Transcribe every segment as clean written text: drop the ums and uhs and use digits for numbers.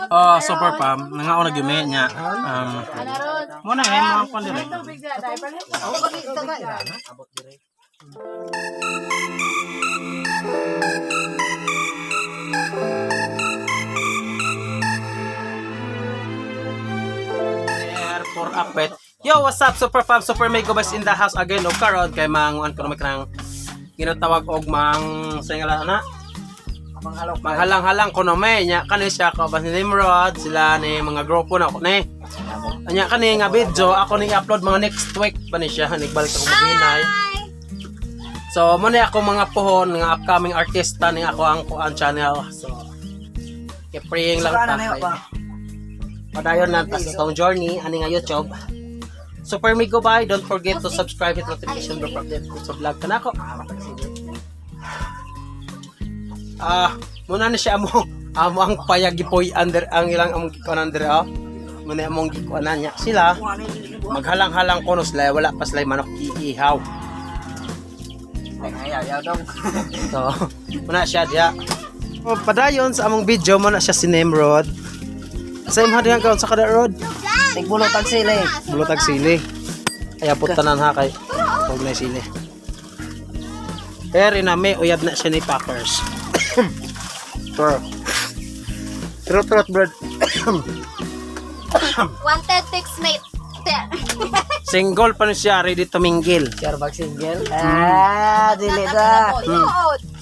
Oh, super pam. Nangaon na gyud niya. Mo na mga kon dire. For apet. Yo, what's up, super fam, super mega boys in the house again. Og karon kay manguan ko kanang ginatawag og mang singala na. Maghalang-halang ko no may nya kani siya ka bas ni Nimrod, sila ni mga grupo na ko ni. Anya kani nga video ako ni upload mga next week pa ni siya nagbalik ako maginay. So mo ni ako mga pohon nga upcoming artista ni ako ang channel. So praying lang ta. Padayon na ta sa tong journey ani nga YouTube. Super Migo bye, don't forget to subscribe hit notification bell for update sa vlog kanako. Muna na siya amo ang payagipoy under ang ilang among gikuan under muna among gikuanan niya sila maghalang-halang kono sila wala pa sila manok iihaw. Ayaw dong. So, muna siya diya. Padayon sa among video muna siya si Nimrod. Sa imong diyan karon sa kada road. Bulotag sili. Bulotag sili. Kaya putanan ha kay pag na sili. Pero na may uyab na siya ni Packers. Trot bird. Wanted text mate. Single pa ni siya, ready to mingle. Share bag single. Dili na.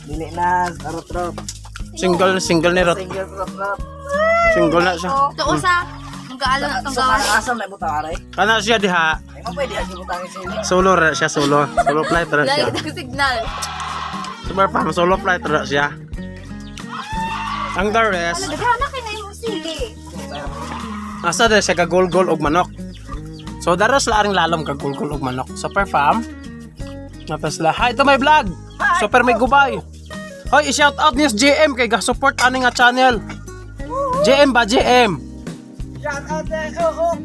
Dili na. Trot. Single ni Rot. Single trot. Single na siya. Tuo sa mag-aalo na tong gawa. Asam na buta aray. Kana siya diha. Ay mo pwede agi butangin sili. Solo ra siya, solo. Solo flight ra siya. Lagi ng signal. Super pa, solo flight ra siya. Ang the rest, Nagana kay na imong sili. asa dahil siya kagulgol og manok. So daros la aring lalom kagulgol og manok. Super fam. Napasla. Hi to my vlog. Super may gubay. Hoy, i-shout out niyo sa JM kay ga-support ani nga channel. JM ba JM? Shout out ho.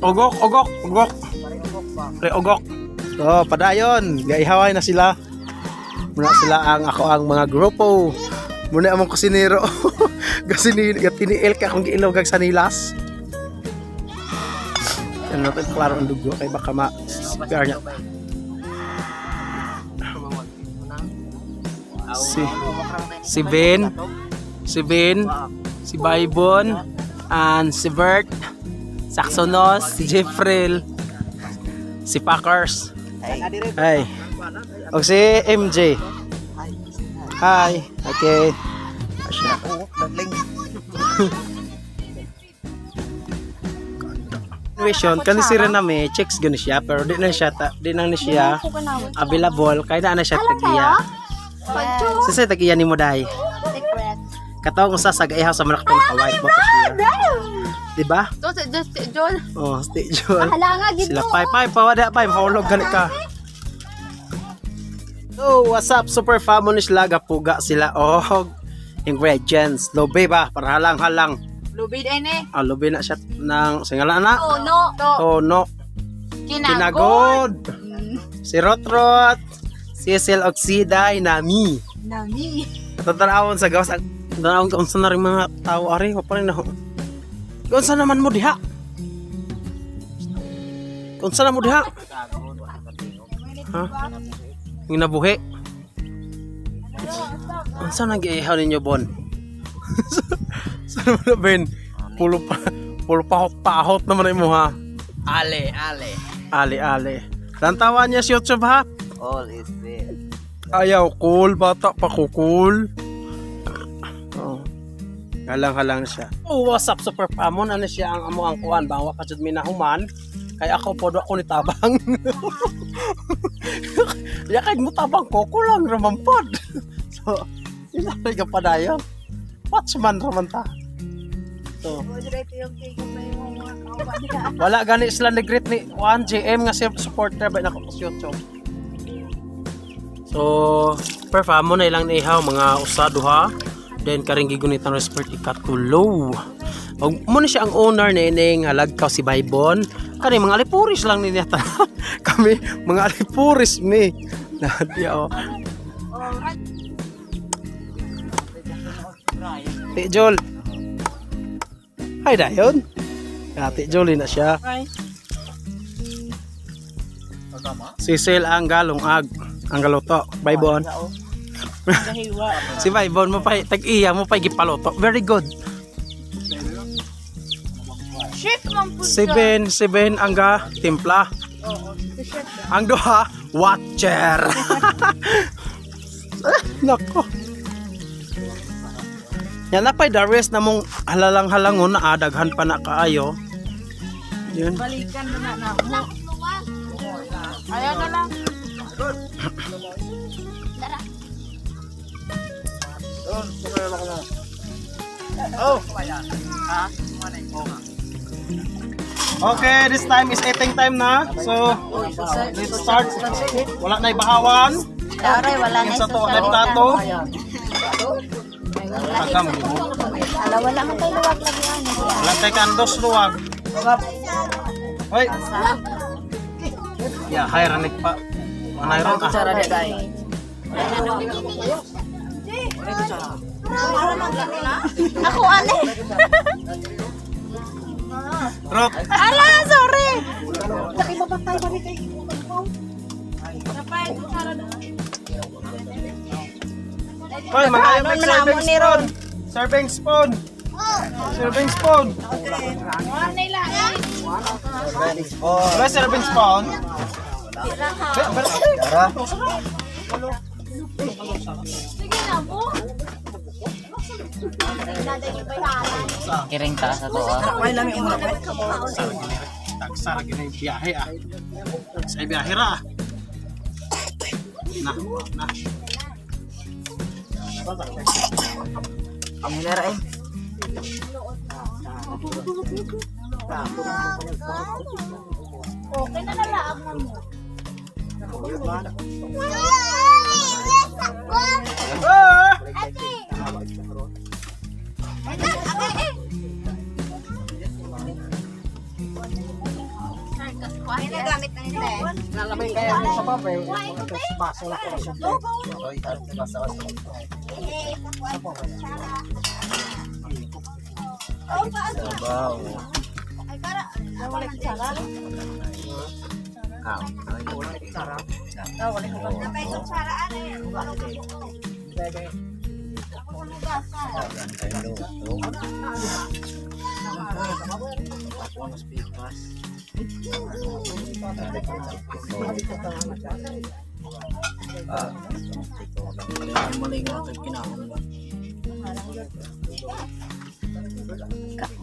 Ogok. Pre ogok. So, padayon, gaihaway na sila. Muna sila ako ang mga grupo. Muna among kusinero. Gatiniil ka kung giilaw kag sanilas. Ano natin klaro ang dugo kay baka ma-spare niya. Si Ben, si Baybon, and si Bert, Saxonos, si Jeffrey, si Packers. Hi. O si MJ. Hi. Okay. Asya. Situation kan si Rename checks gani siya pero di na siya available kay na siya tagiya. Sisa tagiya ni mo dai. Secret. Katong usa sa gaihaw sa manok na white mo siya. Di ba? Just John. Oh, stay John. Halanga gid Sila mo. pay pawada pay mahulog gani ka. So, what's up super famous laga puga sila og ingredients. Lobe ba para halang-halang. Lubid ene. Lobe na siya ng singala na. Tono. Tono. Kinagod. Si Rotrot. Si Cecil Oxiday Nami. Tatanawon sa gawas. Tatanawon ka unsa na rin mga tao ari pa rin na. Unsa naman mo diha? Unsa na mo diha? Ha? Yung nabuhi. Unsa nang giihaw ninyo bon? Saan mo na Ben? Pulo pahot naman mo ha. Ale. Ali. Lantawan niya si YouTube ha. All is well. Ayaw cool, bata pa ko cool. Oh. Halang siya. Oh, what's up super pamon ano siya ang amo ang kuan bang wa ka jud minahuman. Kay ako pod ako ni tabang. Ya kay mo tabang ko kulang raman pod. So, ila ka padayon. Watchman raman ta. So, wala gani sila nag-greet ni 1JM nga supporter ba nako sa YouTube. So, perfect mo na ilang ihaw mga usado ha. Then karing gigunit ang respect ikatulo. Og mo na siya ang owner ni ining halagkaw si Baybon. Kani mga alipuris lang niya ta. Kami mga alipuris mi. Nadiya oh. Ate Jol. Ay, dayon. Ate Jol na siya. Sisil ang galungag. Ang galuto. Baybon. Si Baybon mo pa, tag-iya mo pa gipaluto. Very good. Chef man po. 7 ang ga timpla. Ang duha watcher. Nako. Yan na pa'y Darius na mong halalang-halangon na adaghan pa na kaayo. Yun. Balikan mo na mo. Ayan na lang. Okay, this time is eating time na. So, let's start. Wala na ibahawan. Aray, wala na Yung sa to, na plato. Agam. Ala, wala man tayo luwag lagi yan. Wala tayo kandos luwag. Hoy. Ya, hay ranik pa. Manay ron ah. Cara dia dai. Ako ane. Rot. Ala, sorry. Hoy, mga Ano, serving manamon ni spoon. Serving spoon. Serving spoon. Wala serving spoon. Kiring ta sa to ah. Wala lang yung mura pa. Tagsar gini biyahe ah. Sa biyahe ra. Nah, nah. Ang hilera eh. Okay na nalaag mo. Ah! Ay, nagamit na hindi. Nalamay kaya mo sa paper. Baso na ko siya. Wow. Ay, para. Wala ka sara. Napay kong sara, ano.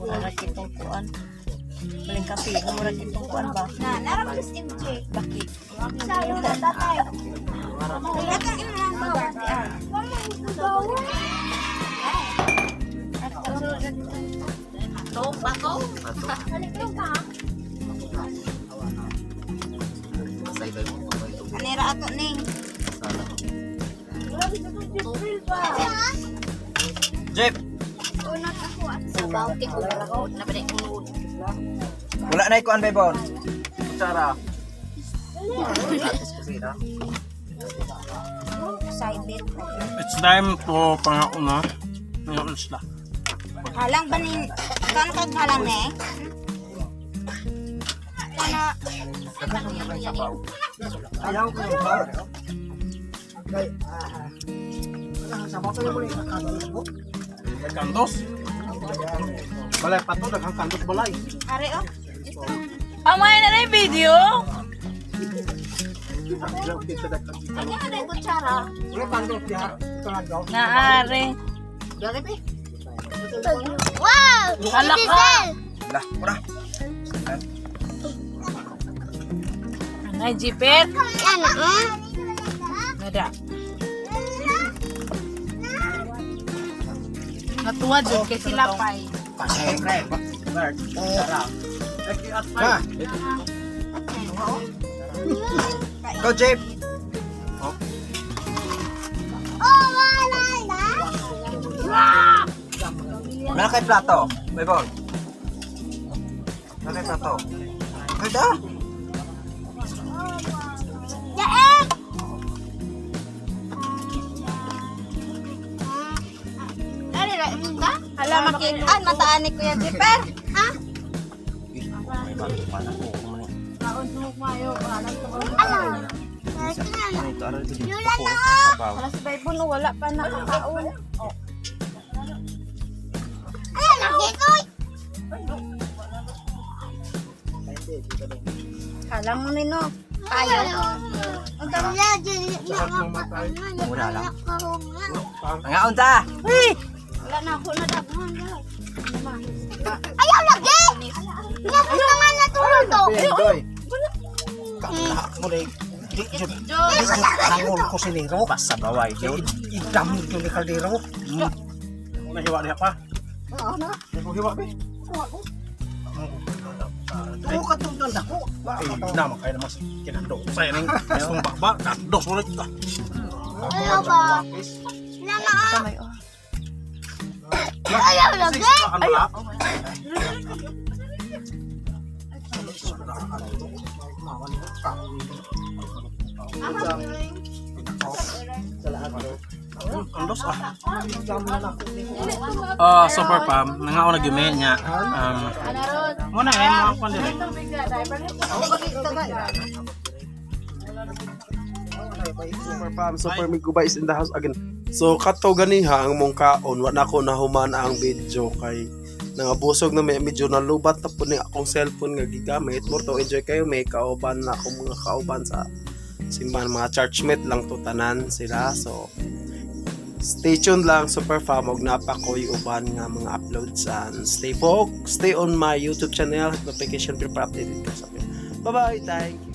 Murag itong kuan. Maling kape, murag itong kuan ba? Na, naramang sa MJ. Bakit? Saro na tatay. Latang ina lang maganda. To, bako. Kanira ato ning. Jeep. Una ako at sabaw kay ko na pala ko. Wala na ikuan Baybon. Cara. Excited. It's time to pangauna. Ngayon sila. Halang ba ni kan kag halang ne? Kana Ayaw ko yung bar. Kandos. Balay pato daghang kandos balay. are oh. Amay na na yung video? Ano na yung kutsara? Naari. Dali pe. Wow! Hala ka! Lah, mura. Anay, jipet. Yan ah. Nada. Natuwa dyan kay sila pa'y. Pasay kay. Guard. Cara. Ha. Go Jeep. Wala kay plato. Baybon. Wala kay plato. Ada. Dari Hala, makitaan, mataan ni Kuya Zipper. Ha? Ala. Yula na oh. Para sa Bible no, wala pa nakakaon. Ala, nakikoy. Kala mo nino. Tayo. Ang dami na, wala lang. Mga unta. Wala na ako nadaghan. Ayaw lagi! Ayaw na nga natulog to. Doy. Mo dai. Di jud. Nangol ko siniro basta baway jud. Idam jud ni kaldero. Nahiwa niya pa. Oo na. Ako hiwa be. Tuwa ka tungtong dako. Ay, naman kayo naman kinando. Saya ning gustong bakba, kados ulit ka. Ayaw ba? Wala na ah. Kamay oh. Ayaw lagi! Ano la? Kandos super pam, nangaon na gyud niya. Mo na mo kon dire. Super Pam, Super Migo Boys in the house again. So kato ganiha ang mong kaon, wa na ko nahuman ang video kay nangabusog na medyo nalubat na po ni akong cellphone nga gigamit. More to enjoy kayo, may kauban na akong mga kauban sa simbahan, mga churchmate lang to tanan sila. So stay tuned lang Super Fam, og napakoy uban nga mga uploads and stay on my YouTube channel, notification bell para updated ka sa akin. Bye bye, thank you.